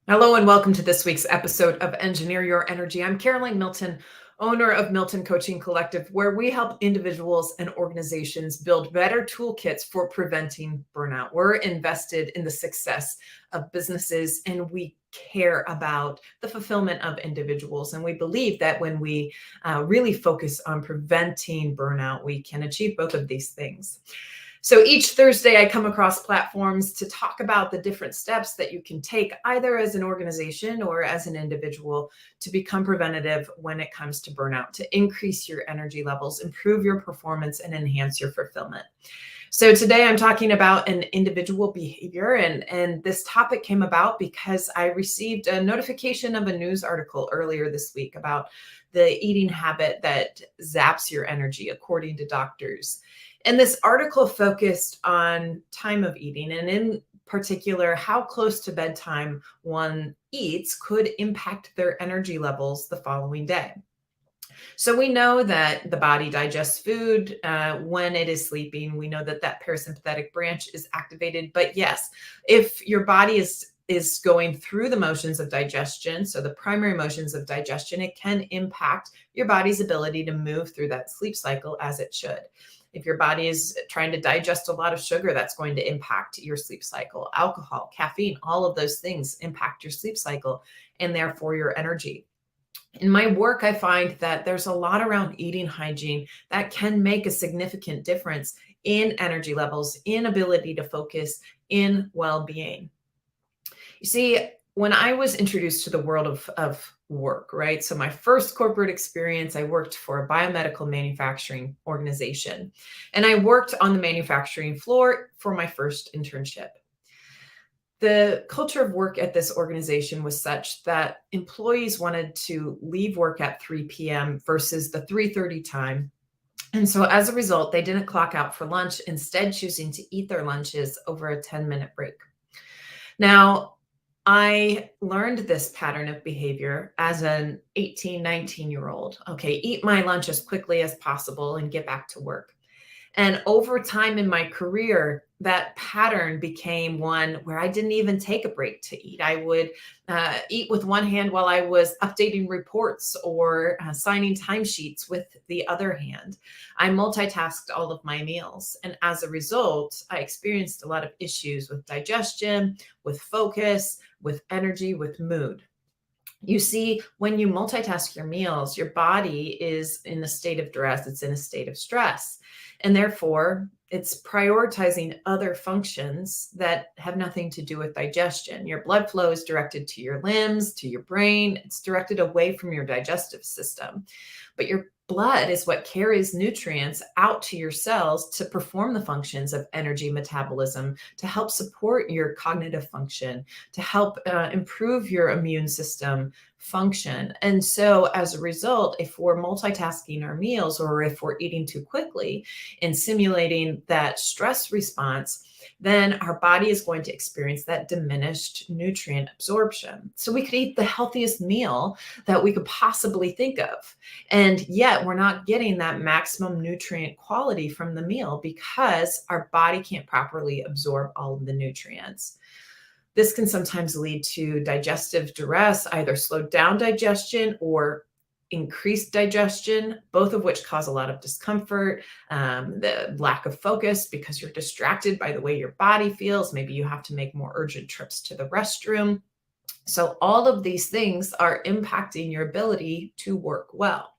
Hello and welcome to this week's episode of Engineer Your Energy. I'm Caroline Milton, owner of Milton Coaching Collective, where we help individuals and organizations build better toolkits for preventing burnout. We're invested in the success of businesses and we care about the fulfillment of individuals. And we believe that when we really focus on preventing burnout, we can achieve both of these things. So each Thursday, I come across platforms to talk about the different steps that you can take, either as an organization or as an individual, to become preventative when it comes to burnout, to increase your energy levels, improve your performance, and enhance your fulfillment. So today I'm talking about an individual behavior, and this topic came about because I received a notification of a news article earlier this week about the eating habit that zaps your energy, according to doctors. And this article focused on time of eating, and in particular, how close to bedtime one eats could impact their energy levels the following day. So we know that the body digests food when it is sleeping. We know that that parasympathetic branch is activated. But yes, if your body is going through the motions of digestion, so the primary motions of digestion, it can impact your body's ability to move through that sleep cycle as it should. If your body is trying to digest a lot of sugar, that's going to impact your sleep cycle. Alcohol, caffeine, all of those things impact your sleep cycle and therefore your energy. In my work, I find that there's a lot around eating hygiene that can make a significant difference in energy levels, in ability to focus, in well-being. You see, when I was introduced to the world of work, right? So my first corporate experience, I worked for a biomedical manufacturing organization, and I worked on the manufacturing floor for my first internship. The culture of work at this organization was such that employees wanted to leave work at 3 p.m. versus the 3:30 time. And so as a result, they didn't clock out for lunch, instead choosing to eat their lunches over a 10-minute break. Now, I learned this pattern of behavior as an 18, 19-year-old. Okay, eat my lunch as quickly as possible and get back to work. And over time in my career, that pattern became one where I didn't even take a break to eat. I would eat with one hand while I was updating reports or signing timesheets with the other hand. I multitasked all of my meals. And as a result, I experienced a lot of issues with digestion, with focus, with energy, with mood. You see, when you multitask your meals, your body is in a state of duress, it's in a state of stress. And therefore, it's prioritizing other functions that have nothing to do with digestion. Your blood flow is directed to your limbs, to your brain, it's directed away from your digestive system. But your blood is what carries nutrients out to your cells to perform the functions of energy metabolism, to help support your cognitive function, to help improve your immune system function. And so as a result, if we're multitasking our meals or if we're eating too quickly and simulating that stress response, then our body is going to experience that diminished nutrient absorption. So we could eat the healthiest meal that we could possibly think of. And yet we're not getting that maximum nutrient quality from the meal because our body can't properly absorb all of the nutrients. This can sometimes lead to digestive duress, either slowed down digestion or increased digestion, both of which cause a lot of discomfort, the lack of focus because you're distracted by the way your body feels. Maybe you have to make more urgent trips to the restroom. So all of these things are impacting your ability to work well.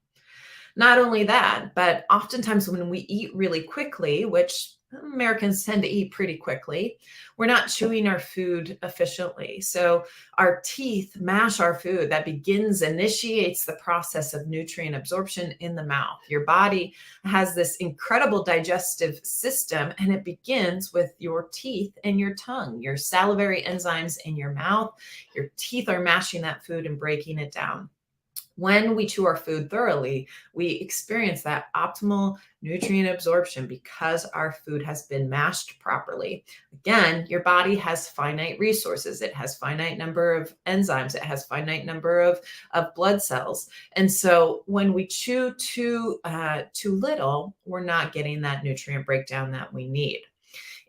Not only that, but oftentimes when we eat really quickly, which Americans tend to eat pretty quickly, we're not chewing our food efficiently. So our teeth mash our food. That initiates the process of nutrient absorption in the mouth. Your body has this incredible digestive system, and it begins with your teeth and your tongue, your salivary enzymes in your mouth. Your teeth are mashing that food and breaking it down. When we chew our food thoroughly, we experience that optimal nutrient absorption because our food has been mashed properly. Again, your body has finite resources. It has finite number of enzymes. It has finite number of blood cells. And so when we chew too little, we're not getting that nutrient breakdown that we need.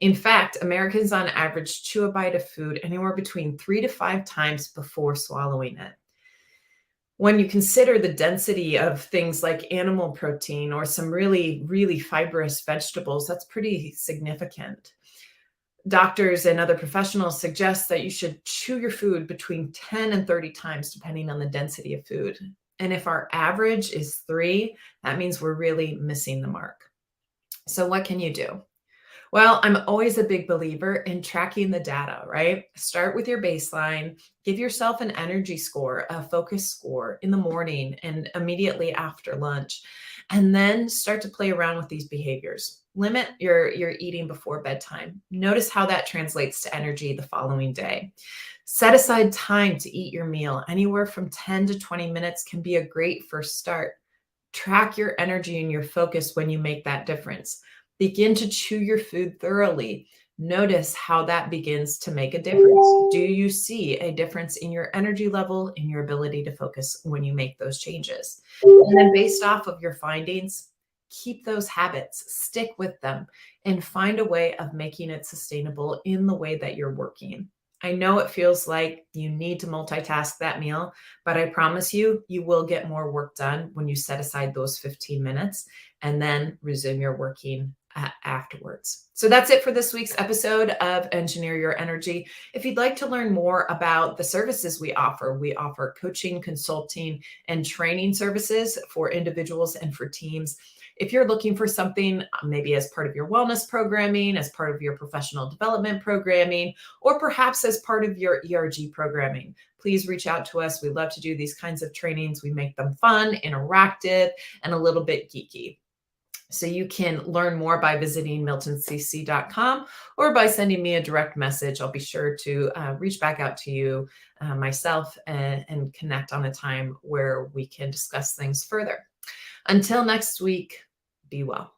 In fact, Americans on average chew a bite of food anywhere between 3 to 5 times before swallowing it. When you consider the density of things like animal protein or some really, really fibrous vegetables, that's pretty significant. Doctors and other professionals suggest that you should chew your food between 10 and 30 times, depending on the density of food. And if our average is 3, that means we're really missing the mark. So, what can you do? Well, I'm always a big believer in tracking the data, right? Start with your baseline, give yourself an energy score, a focus score in the morning and immediately after lunch, and then start to play around with these behaviors. Limit your eating before bedtime. Notice how that translates to energy the following day. Set aside time to eat your meal. Anywhere from 10 to 20 minutes can be a great first start. Track your energy and your focus when you make that difference. Begin to chew your food thoroughly. Notice how that begins to make a difference. Do you see a difference in your energy level, in your ability to focus when you make those changes? And then, based off of your findings, keep those habits, stick with them, and find a way of making it sustainable in the way that you're working. I know it feels like you need to multitask that meal, but I promise you, you will get more work done when you set aside those 15 minutes and then resume your working afterwards. So that's it for this week's episode of Engineer Your Energy. If you'd like to learn more about the services we offer coaching, consulting, and training services for individuals and for teams. If you're looking for something, maybe as part of your wellness programming, as part of your professional development programming, or perhaps as part of your ERG programming, please reach out to us. We love to do these kinds of trainings. We make them fun, interactive, and a little bit geeky. So you can learn more by visiting miltoncc.com or by sending me a direct message. I'll be sure to reach back out to you myself and connect on a time where we can discuss things further. Until next week, be well.